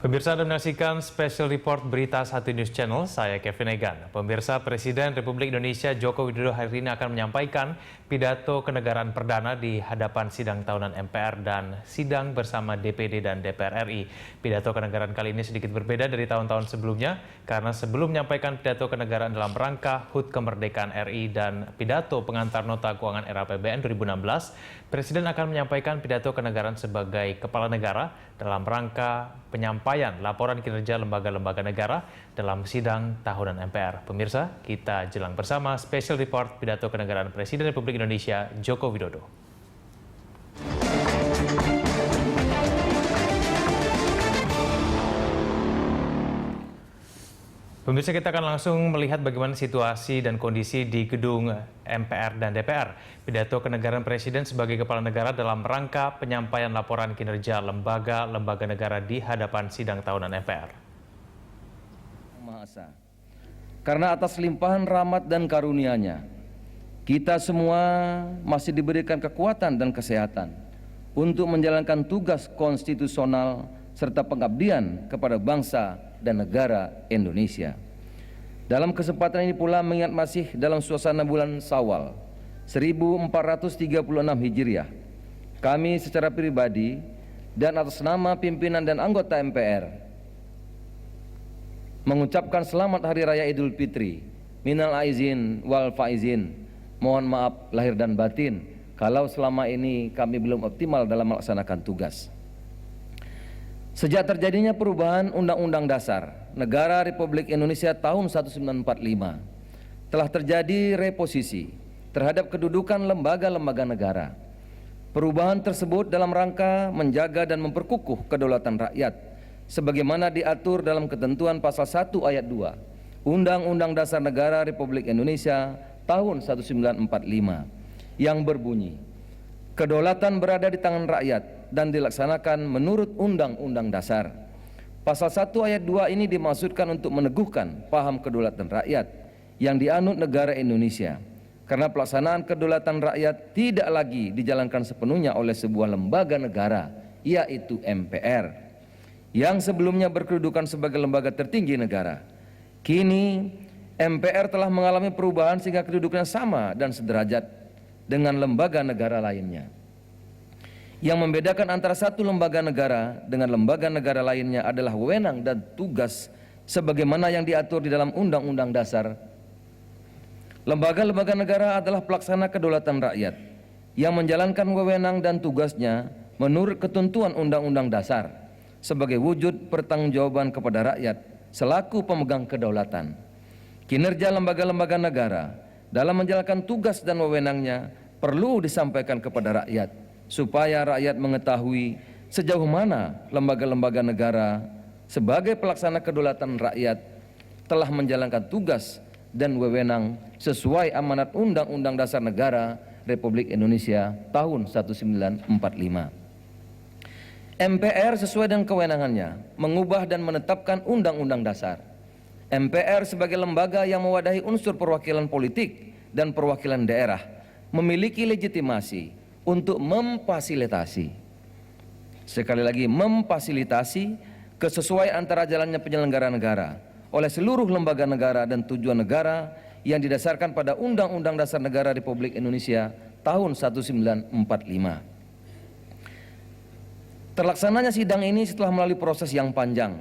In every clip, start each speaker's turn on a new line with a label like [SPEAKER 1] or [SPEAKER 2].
[SPEAKER 1] Pemirsa, Anda menyaksikan Special Report Berita 1 News Channel, saya Kevin Egan. Pemirsa, Presiden Republik Indonesia Joko Widodo hari ini akan menyampaikan pidato kenegaraan perdana di hadapan sidang tahunan MPR dan sidang bersama DPD dan DPR RI. Pidato kenegaraan kali ini sedikit berbeda dari tahun-tahun sebelumnya, karena sebelum menyampaikan pidato kenegaraan dalam rangka HUT Kemerdekaan RI dan pidato pengantar nota keuangan era APBN 2016, Presiden akan menyampaikan pidato kenegaraan sebagai kepala negara dalam rangka penyampaian laporan kinerja lembaga-lembaga negara dalam sidang tahunan MPR. Pemirsa, kita jelang bersama Special Report Pidato Kenegaraan Presiden Republik Indonesia Joko Widodo. Pemirsa, kita akan langsung melihat bagaimana situasi dan kondisi di gedung MPR dan DPR. Pidato kenegaraan Presiden sebagai kepala negara dalam rangka penyampaian laporan kinerja lembaga-lembaga negara di hadapan sidang tahunan MPR.
[SPEAKER 2] Maha Esa, karena atas limpahan rahmat dan karunia-Nya, kita semua masih diberikan kekuatan dan kesehatan untuk menjalankan tugas konstitusional serta pengabdian kepada bangsa dan negara Indonesia. Dalam kesempatan ini pula, mengingat masih dalam suasana bulan Syawal 1436 Hijriah, kami secara pribadi dan atas nama pimpinan dan anggota MPR mengucapkan selamat Hari Raya Idul Fitri. Minal aizin wal faizin. Mohon maaf lahir dan batin kalau selama ini kami belum optimal dalam melaksanakan tugas. Sejak terjadinya perubahan Undang-Undang Dasar Negara Republik Indonesia tahun 1945, telah terjadi reposisi terhadap kedudukan lembaga-lembaga negara. Perubahan tersebut dalam rangka menjaga dan memperkukuh kedaulatan rakyat, sebagaimana diatur dalam ketentuan pasal 1 ayat 2 Undang-Undang Dasar Negara Republik Indonesia tahun 1945 yang berbunyi, kedaulatan berada di tangan rakyat dan dilaksanakan menurut Undang-Undang Dasar. Pasal 1 ayat 2 ini dimaksudkan untuk meneguhkan paham kedaulatan rakyat yang dianut negara Indonesia, karena pelaksanaan kedaulatan rakyat tidak lagi dijalankan sepenuhnya oleh sebuah lembaga negara, yaitu MPR, yang sebelumnya berkedudukan sebagai lembaga tertinggi negara. Kini MPR telah mengalami perubahan sehingga kedudukannya sama dan sederajat dengan lembaga negara lainnya. Yang membedakan antara satu lembaga negara dengan lembaga negara lainnya adalah wewenang dan tugas sebagaimana yang diatur di dalam Undang-Undang Dasar. Lembaga-lembaga negara adalah pelaksana kedaulatan rakyat yang menjalankan wewenang dan tugasnya menurut ketentuan Undang-Undang Dasar sebagai wujud pertanggungjawaban kepada rakyat selaku pemegang kedaulatan. Kinerja lembaga-lembaga negara dalam menjalankan tugas dan wewenangnya perlu disampaikan kepada rakyat, supaya rakyat mengetahui sejauh mana lembaga-lembaga negara sebagai pelaksana kedaulatan rakyat telah menjalankan tugas dan wewenang sesuai amanat Undang-Undang Dasar Negara Republik Indonesia tahun 1945. MPR sesuai dengan kewenangannya mengubah dan menetapkan Undang-Undang Dasar. MPR sebagai lembaga yang mewadahi unsur perwakilan politik dan perwakilan daerah memiliki legitimasi untuk memfasilitasi, sekali lagi memfasilitasi kesesuaian antara jalannya penyelenggaraan negara oleh seluruh lembaga negara dan tujuan negara yang didasarkan pada Undang-Undang Dasar Negara Republik Indonesia tahun 1945. Terlaksananya sidang ini setelah melalui proses yang panjang,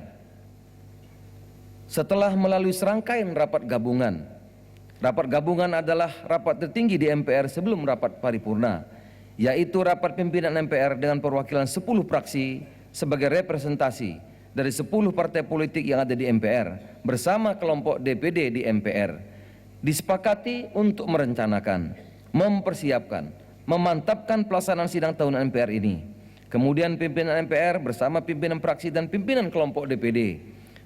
[SPEAKER 2] setelah melalui serangkaian rapat gabungan. Rapat gabungan adalah rapat tertinggi di MPR sebelum rapat paripurna, yaitu rapat pimpinan MPR dengan perwakilan 10 fraksi sebagai representasi dari 10 partai politik yang ada di MPR bersama kelompok DPD di MPR. Disepakati untuk merencanakan, mempersiapkan, memantapkan pelaksanaan sidang tahunan MPR ini. Kemudian pimpinan MPR bersama pimpinan fraksi dan pimpinan kelompok DPD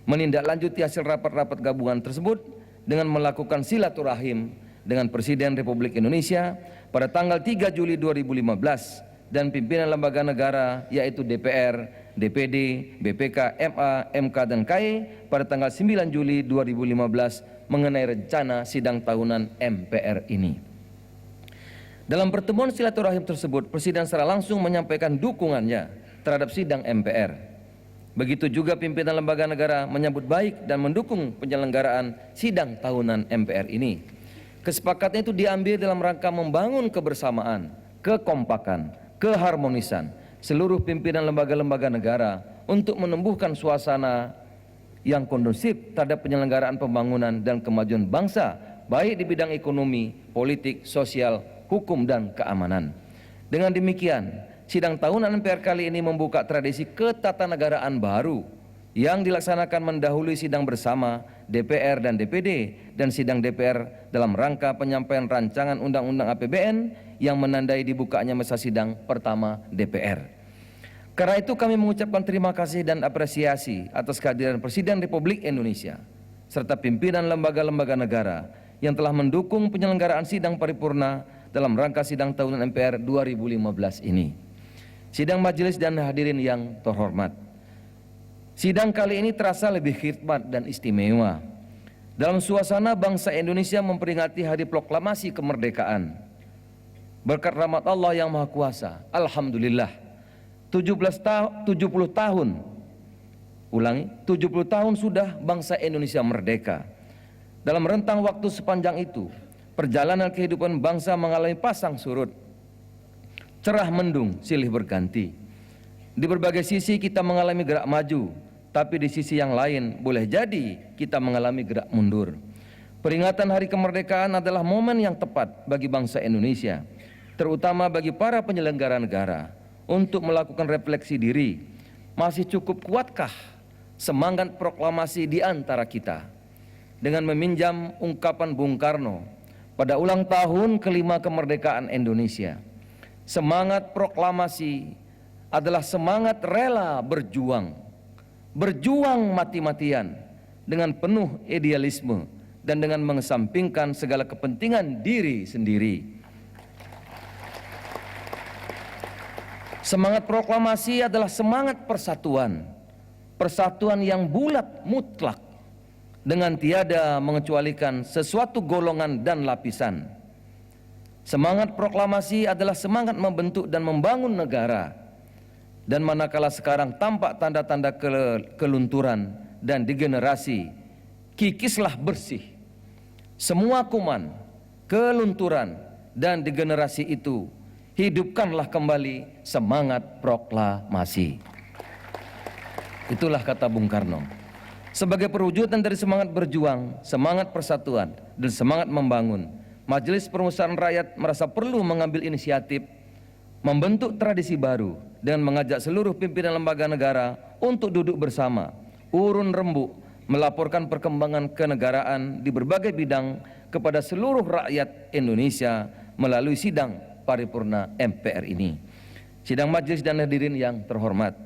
[SPEAKER 2] menindaklanjuti hasil rapat-rapat gabungan tersebut dengan melakukan silaturahim dengan Presiden Republik Indonesia pada tanggal 3 Juli 2015 dan pimpinan lembaga negara yaitu DPR, DPD, BPK, MA, MK, dan KAI pada tanggal 9 Juli 2015 mengenai rencana sidang tahunan MPR ini. Dalam pertemuan silaturahim tersebut, Presiden secara langsung menyampaikan dukungannya terhadap sidang MPR. Begitu juga pimpinan lembaga negara menyambut baik dan mendukung penyelenggaraan sidang tahunan MPR ini. Kesepakatan itu diambil dalam rangka membangun kebersamaan, kekompakan, keharmonisan seluruh pimpinan lembaga-lembaga negara untuk menumbuhkan suasana yang kondusif terhadap penyelenggaraan pembangunan dan kemajuan bangsa, baik di bidang ekonomi, politik, sosial, hukum, dan keamanan. Dengan demikian, sidang tahunan MPR kali ini membuka tradisi ketatanegaraan baru yang dilaksanakan mendahului sidang bersama DPR dan DPD dan sidang DPR dalam rangka penyampaian rancangan Undang-Undang APBN yang menandai dibukanya masa sidang pertama DPR. Karena itu kami mengucapkan terima kasih dan apresiasi atas kehadiran Presiden Republik Indonesia serta pimpinan lembaga-lembaga negara yang telah mendukung penyelenggaraan sidang paripurna dalam rangka sidang tahunan MPR 2015 ini. Sidang majelis dan hadirin yang terhormat, sidang kali ini terasa lebih khidmat dan istimewa dalam suasana bangsa Indonesia memperingati Hari Proklamasi Kemerdekaan. Berkat rahmat Allah yang Maha Kuasa, alhamdulillah 70 tahun, 70 tahun sudah bangsa Indonesia merdeka. Dalam rentang waktu sepanjang itu, perjalanan kehidupan bangsa mengalami pasang surut, cerah mendung silih berganti. Di berbagai sisi kita mengalami gerak maju, tapi di sisi yang lain boleh jadi kita mengalami gerak mundur. Peringatan Hari Kemerdekaan adalah momen yang tepat bagi bangsa Indonesia, terutama bagi para penyelenggara negara, untuk melakukan refleksi diri. Masih cukup kuatkah semangat proklamasi di antara kita? Dengan meminjam ungkapan Bung Karno pada ulang tahun kelima kemerdekaan Indonesia, semangat proklamasi adalah semangat rela berjuang, berjuang mati-matian dengan penuh idealisme dan dengan mengesampingkan segala kepentingan diri sendiri. Semangat proklamasi adalah semangat persatuan, persatuan yang bulat mutlak dengan tiada mengecualikan sesuatu golongan dan lapisan. Semangat proklamasi adalah semangat membentuk dan membangun negara. Dan manakala sekarang tampak tanda-tanda kelunturan dan degenerasi, kikislah bersih semua kuman, kelunturan dan degenerasi itu. Hidupkanlah kembali semangat proklamasi. Itulah kata Bung Karno. Sebagai perwujudan dari semangat berjuang, semangat persatuan, dan semangat membangun, Majelis Permusyawaratan Rakyat merasa perlu mengambil inisiatif membentuk tradisi baru dengan mengajak seluruh pimpinan lembaga negara untuk duduk bersama, urun rembuk, melaporkan perkembangan kenegaraan di berbagai bidang kepada seluruh rakyat Indonesia melalui sidang paripurna MPR ini. Sidang majelis dan hadirin yang terhormat,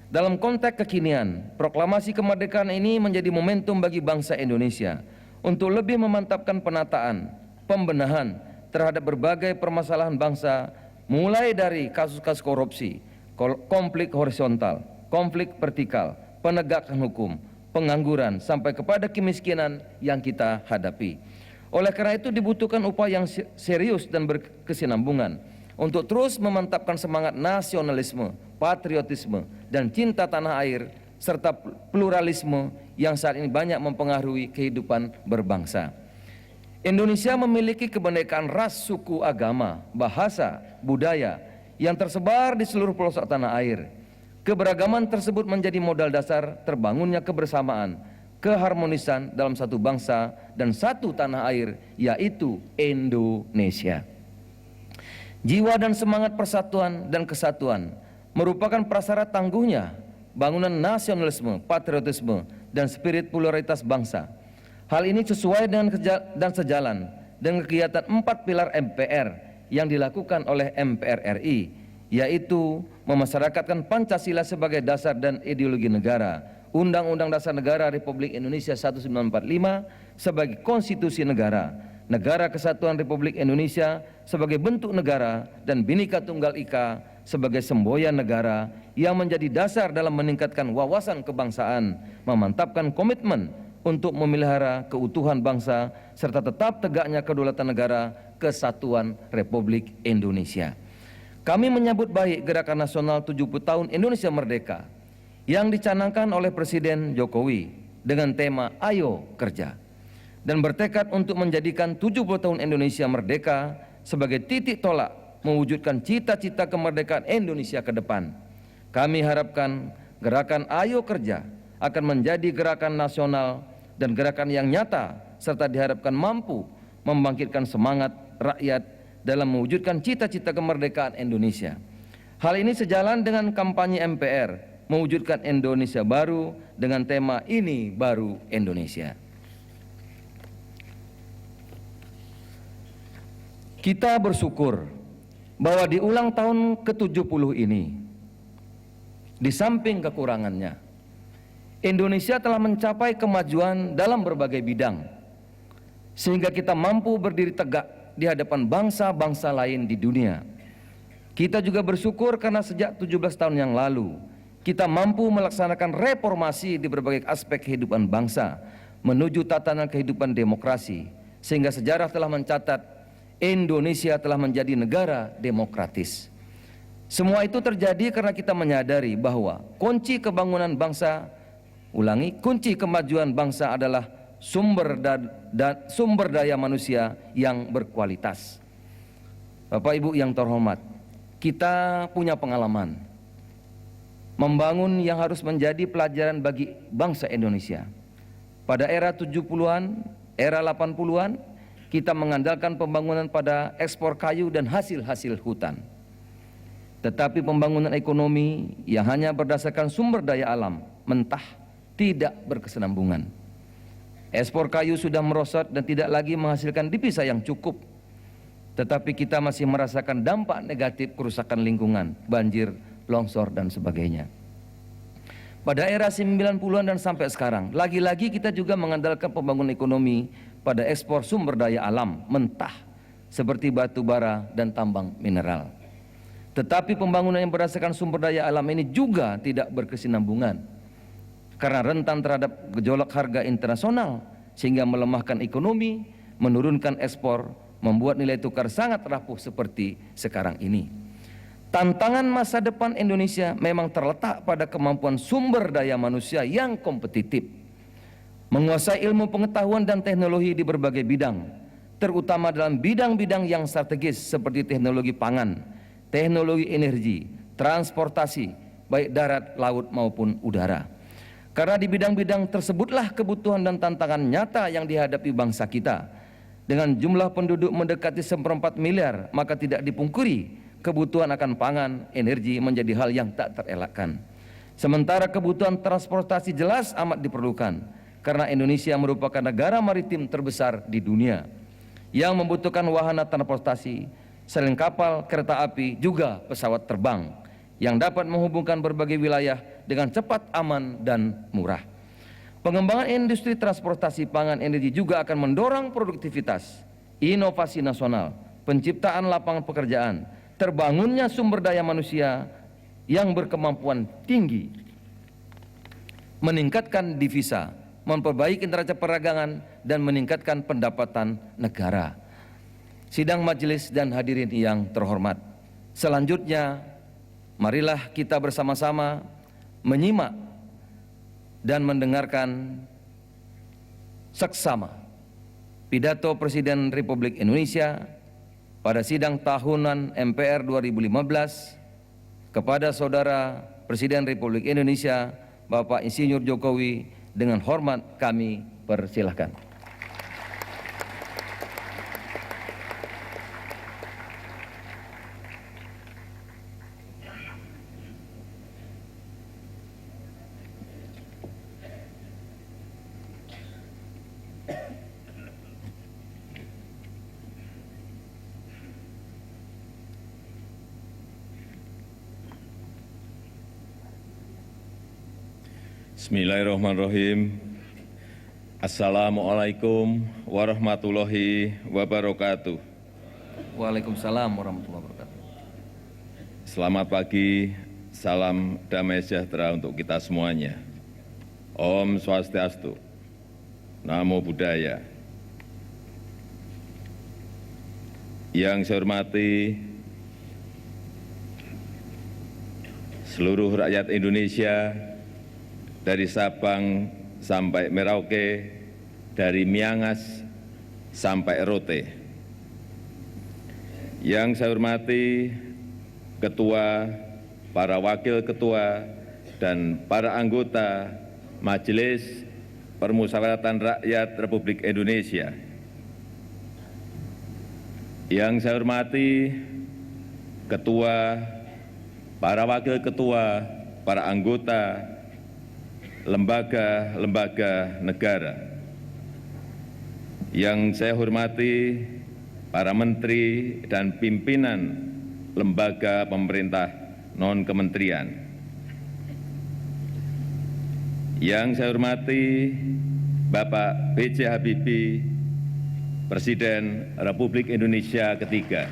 [SPEAKER 2] dalam konteks kekinian, proklamasi kemerdekaan ini menjadi momentum bagi bangsa Indonesia untuk lebih memantapkan penataan, pembenahan terhadap berbagai permasalahan bangsa, mulai dari kasus-kasus korupsi, konflik horizontal, konflik vertikal, penegakan hukum, pengangguran, sampai kepada kemiskinan yang kita hadapi. Oleh karena itu dibutuhkan upaya yang serius dan berkesinambungan untuk terus memantapkan semangat nasionalisme, patriotisme, dan cinta tanah air, serta pluralisme yang saat ini banyak mempengaruhi kehidupan berbangsa. Indonesia memiliki kebinekaan ras, suku, agama, bahasa, budaya yang tersebar di seluruh pelosok tanah air. Keberagaman tersebut menjadi modal dasar terbangunnya kebersamaan, keharmonisan dalam satu bangsa dan satu tanah air, yaitu Indonesia. Jiwa dan semangat persatuan dan kesatuan merupakan prasyarat tangguhnya bangunan nasionalisme, patriotisme, dan spirit pluralitas bangsa. Hal ini sesuai dengan dan sejalan dengan kegiatan 4 pilar MPR yang dilakukan oleh MPR RI, yaitu memasyarakatkan Pancasila sebagai dasar dan ideologi negara, Undang-Undang Dasar Negara Republik Indonesia 1945 sebagai konstitusi negara, Negara Kesatuan Republik Indonesia sebagai bentuk negara, dan Bhinneka Tunggal Ika sebagai semboyan negara yang menjadi dasar dalam meningkatkan wawasan kebangsaan, memantapkan komitmen untuk memelihara keutuhan bangsa, serta tetap tegaknya kedaulatan negara kesatuan Republik Indonesia. Kami menyambut baik Gerakan Nasional 70 Tahun Indonesia Merdeka yang dicanangkan oleh Presiden Jokowi dengan tema Ayo Kerja dan bertekad untuk menjadikan 70 tahun Indonesia merdeka sebagai titik tolak mewujudkan cita-cita kemerdekaan Indonesia ke depan. Kami harapkan gerakan Ayo Kerja akan menjadi gerakan nasional dan gerakan yang nyata serta diharapkan mampu membangkitkan semangat rakyat dalam mewujudkan cita-cita kemerdekaan Indonesia. Hal ini sejalan dengan kampanye MPR mewujudkan Indonesia baru dengan tema Ini Baru Indonesia. Kita bersyukur bahwa di ulang tahun ke-70 ini, di samping kekurangannya, Indonesia telah mencapai kemajuan dalam berbagai bidang, sehingga kita mampu berdiri tegak di hadapan bangsa-bangsa lain di dunia. Kita juga bersyukur karena sejak 17 tahun yang lalu, kita mampu melaksanakan reformasi di berbagai aspek kehidupan bangsa, menuju tatanan kehidupan demokrasi, sehingga sejarah telah mencatat Indonesia telah menjadi negara demokratis. Semua itu terjadi karena kita menyadari bahwa kunci kebangunan bangsa, kunci kemajuan bangsa adalah sumber daya manusia yang berkualitas. Bapak Ibu yang terhormat, kita punya pengalaman membangun yang harus menjadi pelajaran bagi bangsa Indonesia. Pada era 70-an, era 80-an, kita mengandalkan pembangunan pada ekspor kayu dan hasil-hasil hutan. Tetapi pembangunan ekonomi yang hanya berdasarkan sumber daya alam mentah tidak berkesinambungan. Ekspor kayu sudah merosot dan tidak lagi menghasilkan devisa yang cukup. Tetapi kita masih merasakan dampak negatif kerusakan lingkungan, banjir, longsor dan sebagainya. Pada era 90-an dan sampai sekarang, lagi-lagi kita juga mengandalkan pembangunan ekonomi pada ekspor sumber daya alam mentah seperti batu bara dan tambang mineral. Tetapi pembangunan yang berdasarkan sumber daya alam ini juga tidak berkesinambungan karena rentan terhadap gejolak harga internasional sehingga melemahkan ekonomi, menurunkan ekspor, membuat nilai tukar sangat rapuh seperti sekarang ini. Tantangan masa depan Indonesia memang terletak pada kemampuan sumber daya manusia yang kompetitif, menguasai ilmu pengetahuan dan teknologi di berbagai bidang, terutama dalam bidang-bidang yang strategis seperti teknologi pangan, teknologi energi, transportasi, baik darat, laut maupun udara. Karena di bidang-bidang tersebutlah kebutuhan dan tantangan nyata yang dihadapi bangsa kita. Dengan jumlah penduduk mendekati 1/4 miliar, maka tidak dipungkiri kebutuhan akan pangan, energi menjadi hal yang tak terelakkan. Sementara kebutuhan transportasi jelas amat diperlukan, karena Indonesia merupakan negara maritim terbesar di dunia yang membutuhkan wahana transportasi selain kapal, kereta api, juga pesawat terbang yang dapat menghubungkan berbagai wilayah dengan cepat, aman, dan murah. Pengembangan industri transportasi pangan energi juga akan mendorong produktivitas, inovasi nasional, penciptaan lapangan pekerjaan, terbangunnya sumber daya manusia yang berkemampuan tinggi, meningkatkan devisa, memperbaiki neraca perdagangan, dan meningkatkan pendapatan negara. Sidang majelis dan hadirin yang terhormat, selanjutnya marilah kita bersama-sama menyimak dan mendengarkan seksama pidato Presiden Republik Indonesia pada sidang tahunan MPR 2015 kepada Saudara Presiden Republik Indonesia Bapak Insinyur Jokowi. Dengan hormat kami persilahkan.
[SPEAKER 3] Bismillahirrahmanirrahim. Assalamualaikum warahmatullahi wabarakatuh.
[SPEAKER 2] Waalaikumsalam warahmatullahi wabarakatuh.
[SPEAKER 3] Selamat pagi, salam damai sejahtera untuk kita semuanya. Om Swastiastu, Namo Buddhaya. Yang saya hormati seluruh rakyat Indonesia dari Sabang sampai Merauke, dari Miangas sampai Rote. Yang saya hormati Ketua, para Wakil Ketua, dan para anggota Majelis Permusyawaratan Rakyat Republik Indonesia. Yang saya hormati Ketua, para Wakil Ketua, para anggota lembaga-lembaga negara. Yang saya hormati para menteri dan pimpinan lembaga pemerintah non-kementerian. Yang saya hormati Bapak B.J. Habibie, Presiden Republik Indonesia ketiga.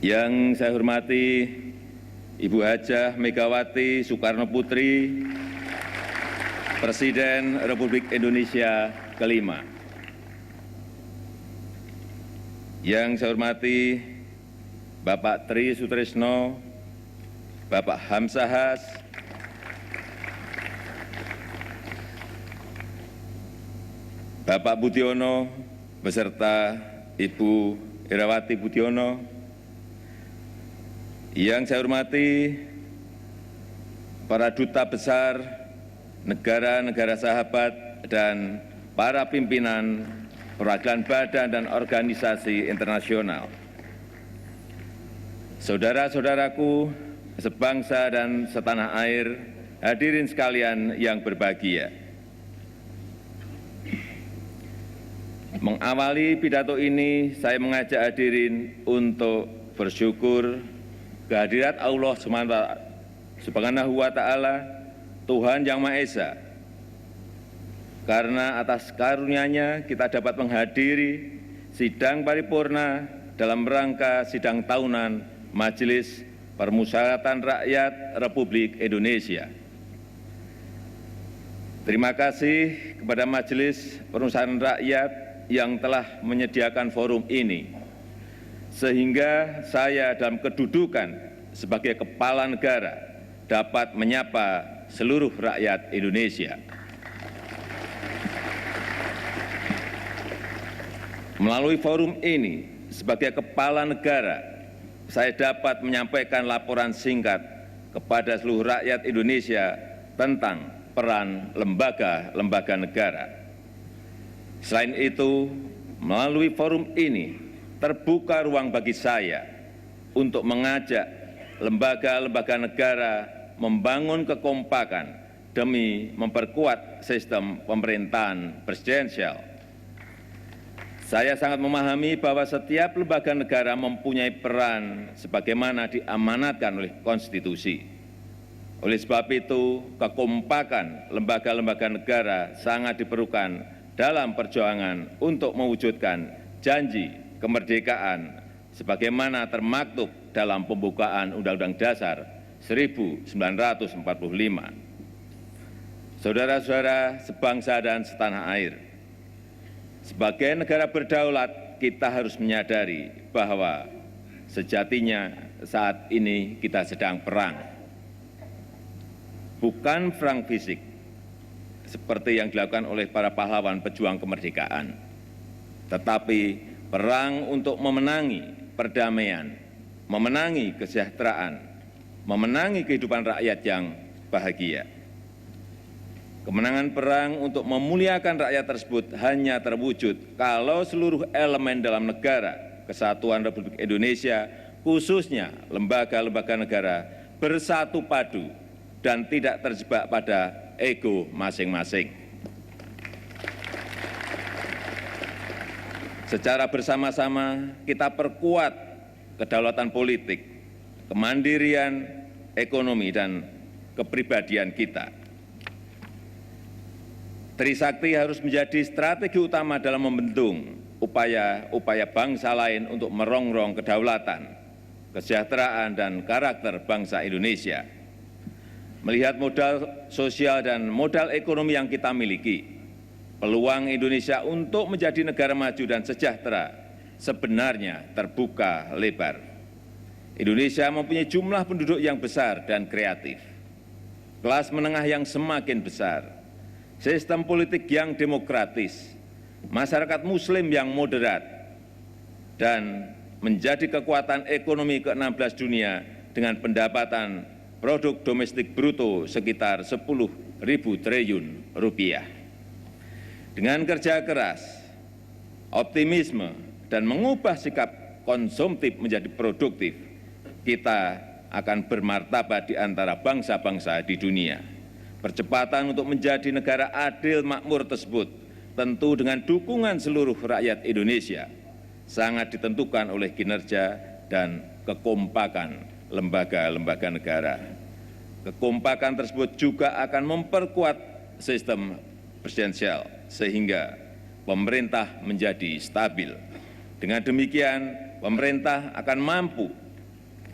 [SPEAKER 3] Yang saya hormati Ibu Hajah Megawati Soekarno Putri, Presiden Republik Indonesia kelima. Yang saya hormati Bapak Tri Sutrisno, Bapak Hamzahas, Bapak Budiono, beserta Ibu Irawati Budiono. Yang saya hormati para duta besar negara-negara sahabat dan para pimpinan perwakilan badan dan organisasi internasional. Saudara-saudaraku sebangsa dan setanah air, hadirin sekalian yang berbahagia. Mengawali pidato ini, saya mengajak hadirin untuk bersyukur kehadirat Allah Subhanahu wa Ta'ala, Tuhan Yang Maha Esa. Karena atas karunia-Nya kita dapat menghadiri sidang paripurna dalam rangka sidang tahunan Majelis Permusyawaratan Rakyat Republik Indonesia. Terima kasih kepada Majelis Permusyawaratan Rakyat yang telah menyediakan forum ini, sehingga saya dalam kedudukan sebagai kepala negara dapat menyapa seluruh rakyat Indonesia. Melalui forum ini, sebagai kepala negara, saya dapat menyampaikan laporan singkat kepada seluruh rakyat Indonesia tentang peran lembaga-lembaga negara. Selain itu, melalui forum ini terbuka ruang bagi saya untuk mengajak lembaga-lembaga negara membangun kekompakan demi memperkuat sistem pemerintahan presidensial. Saya sangat memahami bahwa setiap lembaga negara mempunyai peran sebagaimana diamanatkan oleh konstitusi. Oleh sebab itu, kekompakan lembaga-lembaga negara sangat diperlukan dalam perjuangan untuk mewujudkan janji kemerdekaan sebagaimana termaktub dalam pembukaan Undang-Undang Dasar 1945. Saudara-saudara sebangsa dan setanah air, sebagai negara berdaulat, kita harus menyadari bahwa sejatinya saat ini kita sedang perang. Bukan perang fisik, seperti yang dilakukan oleh para pahlawan pejuang kemerdekaan, tetapi perang untuk memenangi perdamaian, memenangi kesejahteraan, memenangi kehidupan rakyat yang bahagia. Kemenangan perang untuk memuliakan rakyat tersebut hanya terwujud kalau seluruh elemen dalam negara Kesatuan Republik Indonesia, khususnya lembaga-lembaga negara, bersatu padu dan tidak terjebak pada ego masing-masing. Secara bersama-sama kita perkuat kedaulatan politik, kemandirian ekonomi, dan kepribadian kita. Trisakti harus menjadi strategi utama dalam membendung upaya-upaya bangsa lain untuk merongrong kedaulatan, kesejahteraan, dan karakter bangsa Indonesia. Melihat modal sosial dan modal ekonomi yang kita miliki, peluang Indonesia untuk menjadi negara maju dan sejahtera sebenarnya terbuka lebar. Indonesia mempunyai jumlah penduduk yang besar dan kreatif, kelas menengah yang semakin besar, sistem politik yang demokratis, masyarakat muslim yang moderat, dan menjadi kekuatan ekonomi ke-16 dunia dengan pendapatan produk domestik bruto sekitar 10.000 triliun rupiah. Dengan kerja keras, optimisme, dan mengubah sikap konsumtif menjadi produktif, kita akan bermartabat di antara bangsa-bangsa di dunia. Percepatan untuk menjadi negara adil makmur tersebut tentu dengan dukungan seluruh rakyat Indonesia sangat ditentukan oleh kinerja dan kekompakan lembaga-lembaga negara. Kekompakan tersebut juga akan memperkuat sistem presidensial sehingga pemerintah menjadi stabil. Dengan demikian, pemerintah akan mampu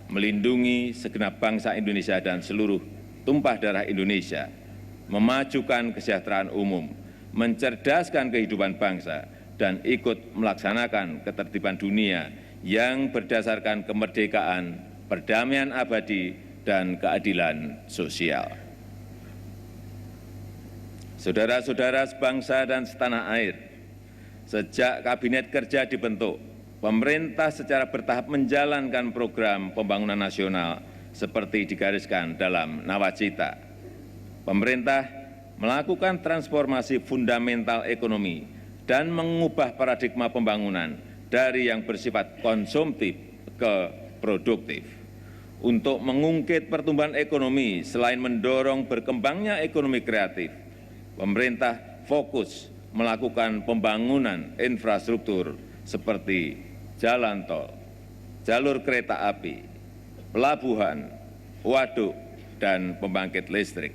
[SPEAKER 3] melindungi segenap bangsa Indonesia dan seluruh tumpah darah Indonesia, memajukan kesejahteraan umum, mencerdaskan kehidupan bangsa, dan ikut melaksanakan ketertiban dunia yang berdasarkan kemerdekaan, perdamaian abadi, dan keadilan sosial. Saudara-saudara sebangsa dan setanah air, sejak Kabinet Kerja dibentuk, pemerintah secara bertahap menjalankan program pembangunan nasional seperti digariskan dalam Nawacita. Pemerintah melakukan transformasi fundamental ekonomi dan mengubah paradigma pembangunan dari yang bersifat konsumtif ke produktif. Untuk mengungkit pertumbuhan ekonomi selain mendorong berkembangnya ekonomi kreatif, pemerintah fokus melakukan pembangunan infrastruktur seperti jalan tol, jalur kereta api, pelabuhan, waduk, dan pembangkit listrik.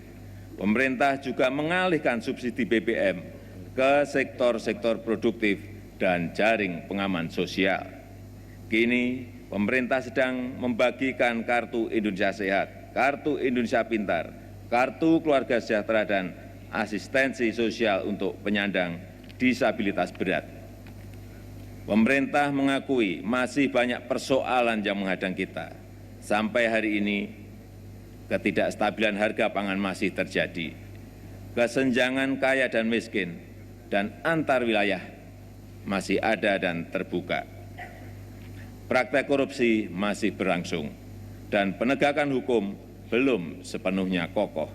[SPEAKER 3] Pemerintah juga mengalihkan subsidi BBM ke sektor-sektor produktif dan jaring pengaman sosial. Kini, pemerintah sedang membagikan Kartu Indonesia Sehat, Kartu Indonesia Pintar, Kartu Keluarga Sejahtera, dan asistensi sosial untuk penyandang disabilitas berat. Pemerintah mengakui masih banyak persoalan yang menghadang kita. Sampai hari ini, ketidakstabilan harga pangan masih terjadi. Kesenjangan kaya dan miskin dan antar wilayah masih ada dan terbuka. Praktek korupsi masih berlangsung dan penegakan hukum belum sepenuhnya kokoh.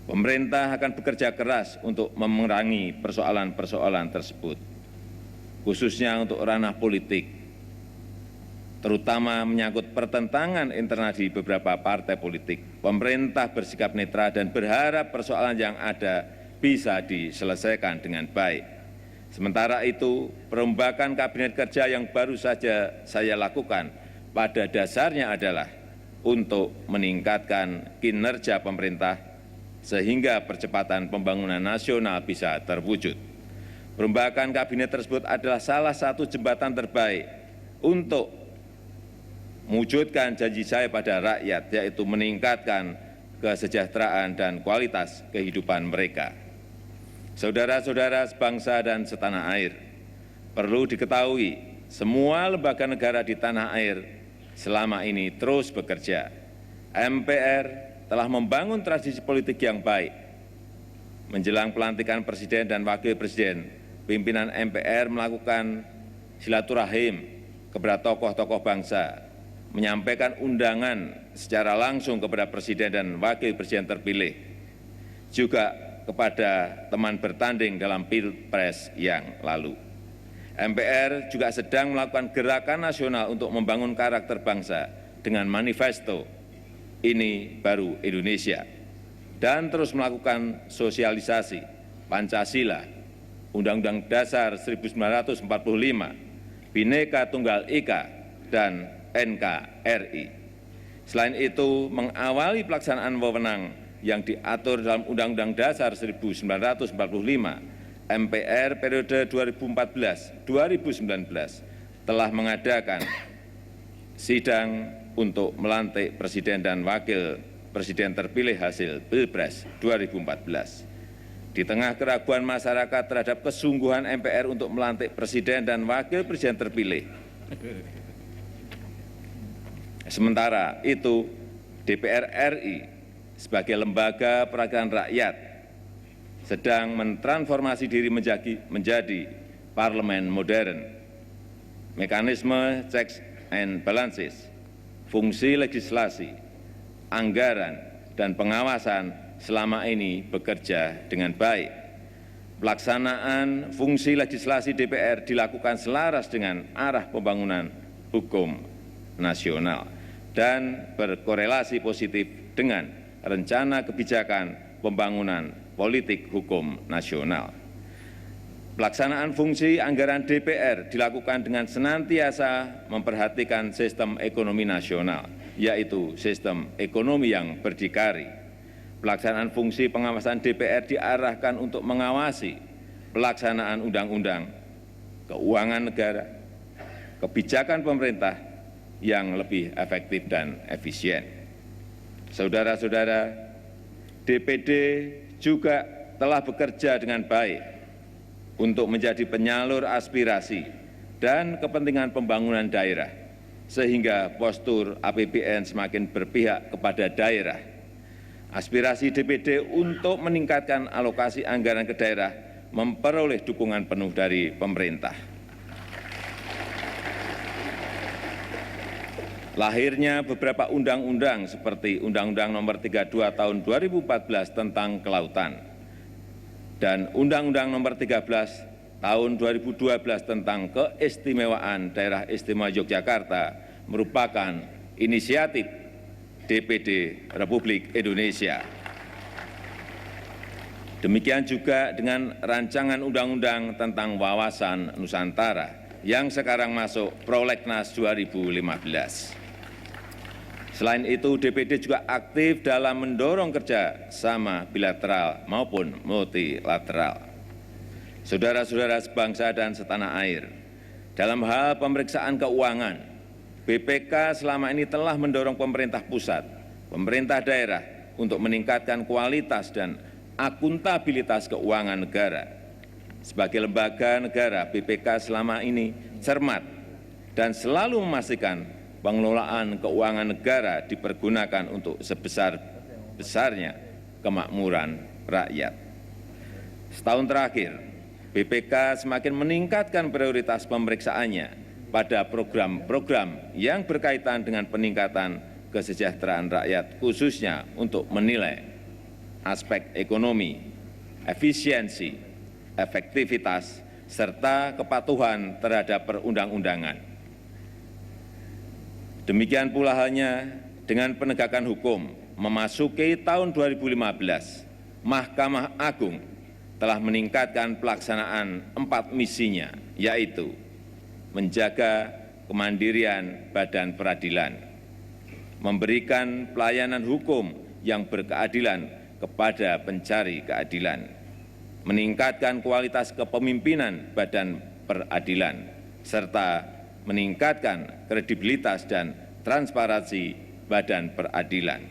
[SPEAKER 3] Pemerintah akan bekerja keras untuk memerangi persoalan-persoalan tersebut, khususnya untuk ranah politik, terutama menyangkut pertentangan internal di beberapa partai politik. Pemerintah bersikap netral dan berharap persoalan yang ada bisa diselesaikan dengan baik. Sementara itu, perombakan Kabinet Kerja yang baru saja saya lakukan pada dasarnya adalah untuk meningkatkan kinerja pemerintah sehingga percepatan pembangunan nasional bisa terwujud. Perombakan kabinet tersebut adalah salah satu jembatan terbaik untuk mewujudkan janji saya pada rakyat, yaitu meningkatkan kesejahteraan dan kualitas kehidupan mereka. Saudara-saudara sebangsa dan setanah air, perlu diketahui semua lembaga negara di tanah air selama ini terus bekerja. MPR telah membangun tradisi politik yang baik. Menjelang pelantikan Presiden dan Wakil Presiden, pimpinan MPR melakukan silaturahim kepada tokoh-tokoh bangsa, menyampaikan undangan secara langsung kepada Presiden dan Wakil Presiden terpilih, juga kepada teman bertanding dalam Pilpres yang lalu. MPR juga sedang melakukan gerakan nasional untuk membangun karakter bangsa dengan manifesto Ini Baru Indonesia, dan terus melakukan sosialisasi Pancasila, Undang-Undang Dasar 1945, Bhinneka Tunggal Ika, dan NKRI. Selain itu, mengawali pelaksanaan wewenang yang diatur dalam Undang-Undang Dasar 1945, MPR periode 2014-2019 telah mengadakan sidang untuk melantik Presiden dan Wakil Presiden terpilih hasil Pilpres 2014. Di tengah keraguan masyarakat terhadap kesungguhan MPR untuk melantik Presiden dan Wakil Presiden terpilih, Sementara itu, DPR RI sebagai lembaga perwakilan rakyat sedang mentransformasi diri menjadi parlemen modern. Mekanisme checks and balances, fungsi legislasi, anggaran, dan pengawasan selama ini bekerja dengan baik. Pelaksanaan fungsi legislasi DPR dilakukan selaras dengan arah pembangunan hukum nasional dan berkorelasi positif dengan rencana kebijakan pembangunan politik hukum nasional. Pelaksanaan fungsi anggaran DPR dilakukan dengan senantiasa memperhatikan sistem ekonomi nasional, yaitu sistem ekonomi yang berdikari. Pelaksanaan fungsi pengawasan DPR diarahkan untuk mengawasi pelaksanaan undang-undang, keuangan negara, kebijakan pemerintah yang lebih efektif dan efisien. Saudara-saudara, DPD juga telah bekerja dengan baik untuk menjadi penyalur aspirasi dan kepentingan pembangunan daerah, sehingga postur APBN semakin berpihak kepada daerah. Aspirasi DPD untuk meningkatkan alokasi anggaran ke daerah memperoleh dukungan penuh dari pemerintah. Lahirnya beberapa undang-undang seperti Undang-Undang Nomor 32 Tahun 2014 tentang Kelautan dan Undang-Undang Nomor 13 Tahun 2012 tentang Keistimewaan Daerah Istimewa Yogyakarta merupakan inisiatif DPD Republik Indonesia. Demikian juga dengan rancangan undang-undang tentang wawasan Nusantara yang sekarang masuk Prolegnas 2015. Selain itu, DPD juga aktif dalam mendorong kerjasama bilateral maupun multilateral. Saudara-saudara sebangsa dan setanah air, dalam hal pemeriksaan keuangan, BPK selama ini telah mendorong pemerintah pusat, pemerintah daerah untuk meningkatkan kualitas dan akuntabilitas keuangan negara. Sebagai lembaga negara, BPK selama ini cermat dan selalu memastikan pengelolaan keuangan negara dipergunakan untuk sebesar-besarnya kemakmuran rakyat. Setahun terakhir, BPK semakin meningkatkan prioritas pemeriksaannya pada program-program yang berkaitan dengan peningkatan kesejahteraan rakyat, khususnya untuk menilai aspek ekonomi, efisiensi, efektivitas, serta kepatuhan terhadap perundang-undangan. Demikian pula halnya dengan penegakan hukum. Memasuki tahun 2015, Mahkamah Agung telah meningkatkan pelaksanaan 4 misinya, yaitu menjaga kemandirian badan peradilan, memberikan pelayanan hukum yang berkeadilan kepada pencari keadilan, meningkatkan kualitas kepemimpinan badan peradilan, serta meningkatkan kredibilitas dan transparansi badan peradilan.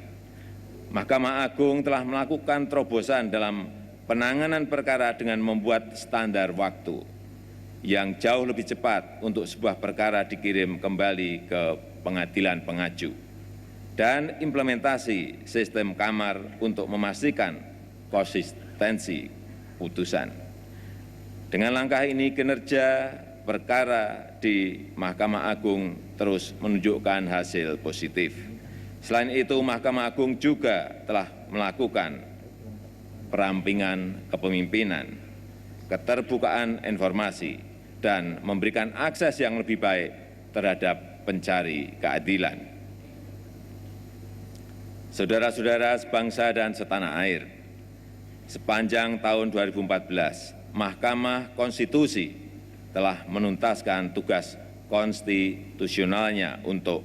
[SPEAKER 3] Mahkamah Agung telah melakukan terobosan dalam penanganan perkara dengan membuat standar waktu yang jauh lebih cepat untuk sebuah perkara dikirim kembali ke pengadilan pengaju, dan implementasi sistem kamar untuk memastikan konsistensi putusan. Dengan langkah ini, kinerja perkara di Mahkamah Agung terus menunjukkan hasil positif. Selain itu, Mahkamah Agung juga telah melakukan perampingan kepemimpinan, keterbukaan informasi, dan memberikan akses yang lebih baik terhadap pencari keadilan. Saudara-saudara sebangsa dan setanah air, sepanjang tahun 2014, Mahkamah Konstitusi telah menuntaskan tugas konstitusionalnya untuk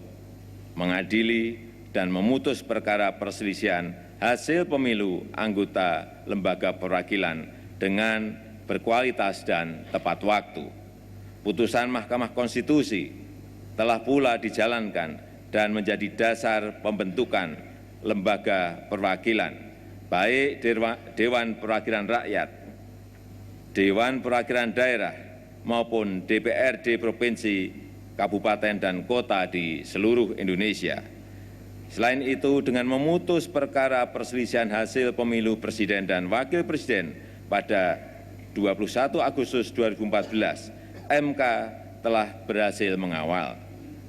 [SPEAKER 3] mengadili dan memutus perkara perselisihan hasil pemilu anggota lembaga perwakilan dengan berkualitas dan tepat waktu. Putusan Mahkamah Konstitusi telah pula dijalankan dan menjadi dasar pembentukan lembaga perwakilan, baik Dewan Perwakilan Rakyat, Dewan Perwakilan Daerah, maupun DPRD Provinsi kabupaten, dan kota di seluruh Indonesia. Selain itu, dengan memutus perkara perselisihan hasil pemilu presiden dan wakil presiden pada 21 Agustus 2014, MK telah berhasil mengawal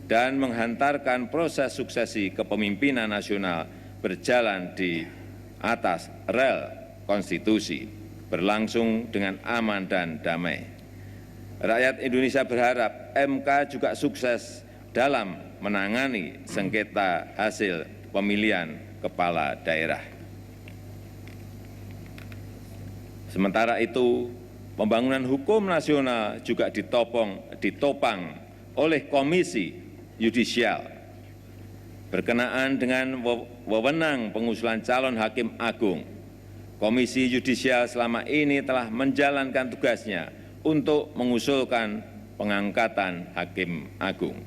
[SPEAKER 3] dan menghantarkan proses suksesi kepemimpinan nasional berjalan di atas rel konstitusi, berlangsung dengan aman dan damai. Rakyat Indonesia berharap MK juga sukses dalam menangani sengketa hasil pemilihan kepala daerah. Sementara itu, pembangunan hukum nasional juga ditopang oleh Komisi Yudisial berkenaan dengan wewenang pengusulan calon hakim agung. Komisi Yudisial selama ini telah menjalankan tugasnya untuk mengusulkan pengangkatan hakim agung.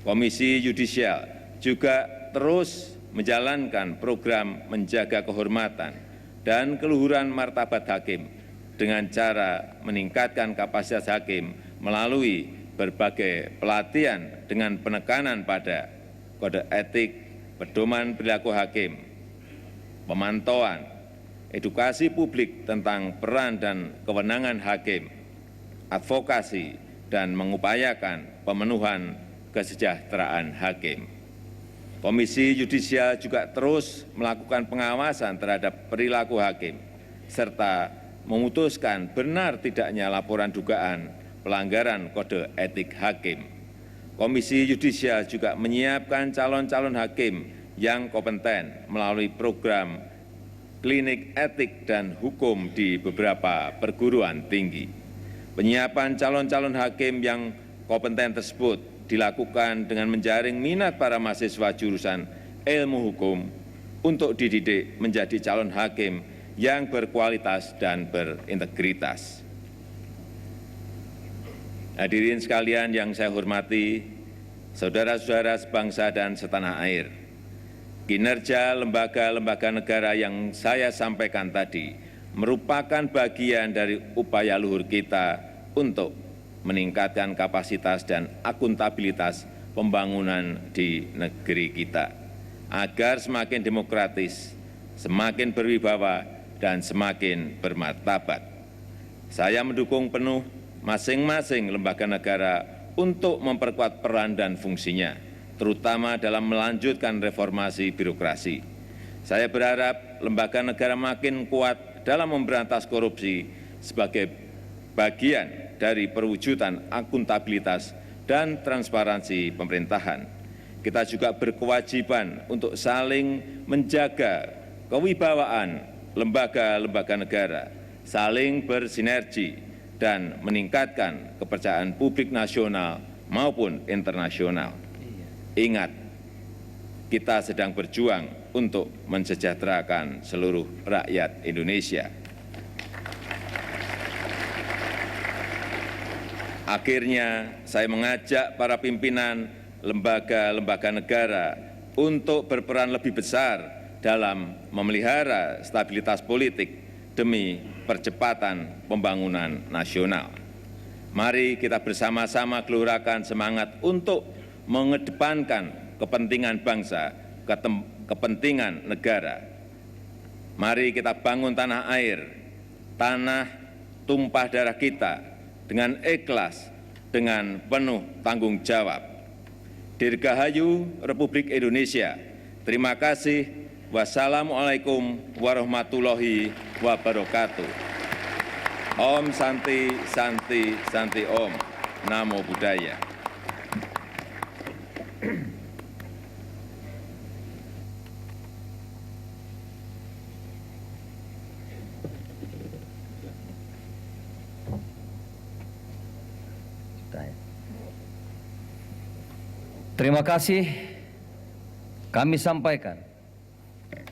[SPEAKER 3] Komisi Yudisial juga terus menjalankan program menjaga kehormatan dan keluhuran martabat hakim dengan cara meningkatkan kapasitas hakim melalui berbagai pelatihan dengan penekanan pada kode etik, pedoman perilaku hakim, pemantauan, edukasi publik tentang peran dan kewenangan hakim, advokasi, dan mengupayakan pemenuhan kesejahteraan hakim. Komisi Yudisial juga terus melakukan pengawasan terhadap perilaku hakim, serta memutuskan benar tidaknya laporan dugaan pelanggaran kode etik hakim. Komisi Yudisial juga menyiapkan calon-calon hakim yang kompeten melalui program klinik etik dan hukum di beberapa perguruan tinggi. Penyiapan calon-calon hakim yang kompeten tersebut dilakukan dengan menjaring minat para mahasiswa jurusan ilmu hukum untuk dididik menjadi calon hakim yang berkualitas dan berintegritas. Hadirin sekalian yang saya hormati, saudara-saudara sebangsa dan setanah air, kinerja lembaga-lembaga negara yang saya sampaikan tadi merupakan bagian dari upaya luhur kita untuk meningkatkan kapasitas dan akuntabilitas pembangunan di negeri kita, agar semakin demokratis, semakin berwibawa, dan semakin bermartabat. Saya mendukung penuh masing-masing lembaga negara untuk memperkuat peran dan fungsinya, terutama dalam melanjutkan reformasi birokrasi. Saya berharap lembaga negara makin kuat dalam memberantas korupsi sebagai bagian dari perwujudan akuntabilitas dan transparansi pemerintahan. Kita juga berkewajiban untuk saling menjaga kewibawaan lembaga-lembaga negara, saling bersinergi, dan meningkatkan kepercayaan publik nasional maupun internasional. Ingat, kita sedang berjuang untuk mensejahterakan seluruh rakyat Indonesia. Akhirnya, saya mengajak para pimpinan lembaga-lembaga negara untuk berperan lebih besar dalam memelihara stabilitas politik demi percepatan pembangunan nasional. Mari kita bersama-sama gelurakan semangat untuk mengedepankan kepentingan bangsa, kepentingan negara. Mari kita bangun tanah air, tanah tumpah darah kita dengan ikhlas, dengan penuh tanggung jawab. Dirgahayu Republik Indonesia. Terima kasih. Wassalamualaikum warahmatullahi wabarakatuh. Om Santi Santi Santi Om. Namo Buddhaya.
[SPEAKER 2] Terima kasih kami sampaikan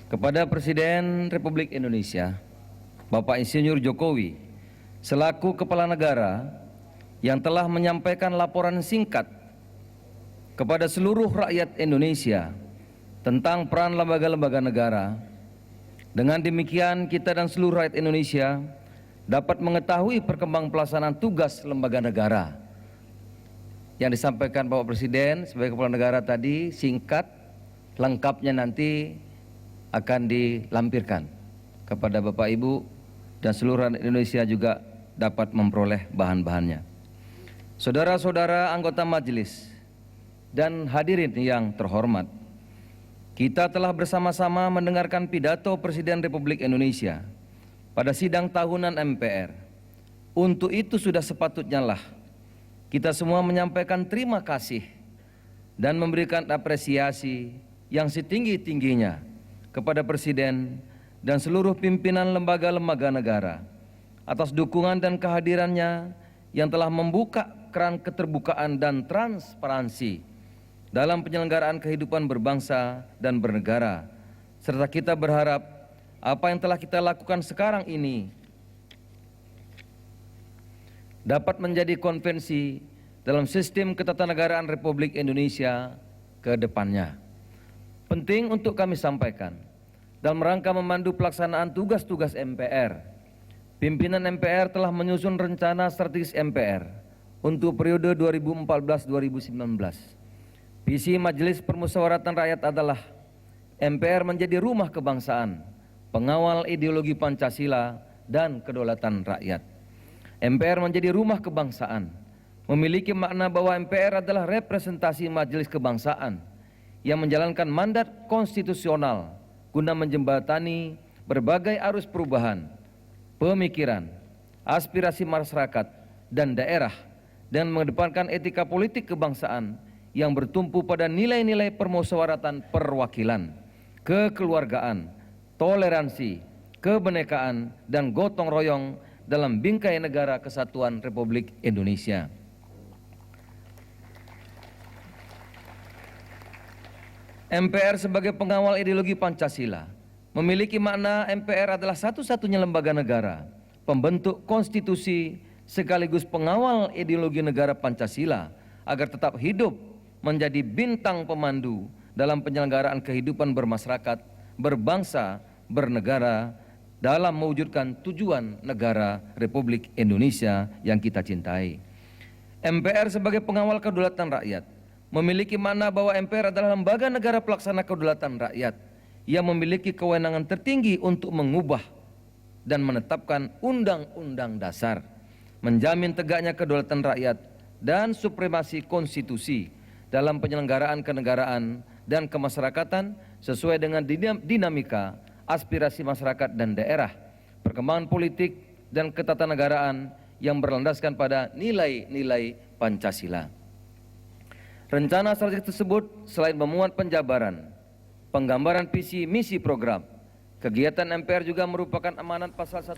[SPEAKER 2] kepada Presiden Republik Indonesia, Bapak Insinyur Jokowi, selaku Kepala Negara yang telah menyampaikan laporan singkat kepada seluruh rakyat Indonesia tentang peran lembaga-lembaga negara. Dengan demikian, kita dan seluruh rakyat Indonesia dapat mengetahui perkembangan pelaksanaan tugas lembaga negara yang disampaikan Bapak Presiden sebagai Kepala Negara tadi singkat, lengkapnya nanti akan dilampirkan kepada Bapak Ibu dan seluruh rakyat Indonesia juga dapat memperoleh bahan-bahannya. Saudara-saudara anggota majelis dan hadirin yang terhormat, kita telah bersama-sama mendengarkan pidato Presiden Republik Indonesia pada sidang tahunan MPR. Untuk itu sudah sepatutnya lah kita semua menyampaikan terima kasih dan memberikan apresiasi yang setinggi-tingginya kepada Presiden dan seluruh pimpinan lembaga-lembaga negara atas dukungan dan kehadirannya yang telah membuka keran keterbukaan dan transparansi dalam penyelenggaraan kehidupan berbangsa dan bernegara, serta kita berharap apa yang telah kita lakukan sekarang ini dapat menjadi konvensi dalam sistem ketatanegaraan Republik Indonesia ke depannya. Penting untuk kami sampaikan, dalam rangka memandu pelaksanaan tugas-tugas MPR, pimpinan MPR telah menyusun rencana strategis MPR untuk periode 2014-2019. Visi Majelis Permusyawaratan Rakyat adalah MPR menjadi rumah kebangsaan, pengawal ideologi Pancasila dan kedaulatan rakyat. MPR menjadi rumah kebangsaan, memiliki makna bahwa MPR adalah representasi majelis kebangsaan yang menjalankan mandat konstitusional guna menjembatani berbagai arus perubahan, pemikiran, aspirasi masyarakat dan daerah dan mengedepankan etika politik kebangsaan yang bertumpu pada nilai-nilai permusyawaratan perwakilan, kekeluargaan, toleransi, kebenekaan, dan gotong royong dalam bingkai negara kesatuan Republik Indonesia. MPR sebagai pengawal ideologi Pancasila memiliki makna MPR adalah satu-satunya lembaga negara, pembentuk konstitusi sekaligus pengawal ideologi negara Pancasila agar tetap hidup menjadi bintang pemandu dalam penyelenggaraan kehidupan bermasyarakat, berbangsa, bernegara dalam mewujudkan tujuan negara Republik Indonesia yang kita cintai. MPR sebagai pengawal kedaulatan rakyat memiliki makna bahwa MPR adalah lembaga negara pelaksana kedaulatan rakyat yang memiliki kewenangan tertinggi untuk mengubah dan menetapkan undang-undang dasar, menjamin tegaknya kedaulatan rakyat dan supremasi konstitusi dalam penyelenggaraan kenegaraan dan kemasyarakatan sesuai dengan dinamika aspirasi masyarakat dan daerah, perkembangan politik dan ketatanegaraan yang berlandaskan pada nilai-nilai Pancasila. Rencana strategis tersebut selain memuat penjabaran, penggambaran visi misi program, kegiatan MPR juga merupakan amanat pasal 1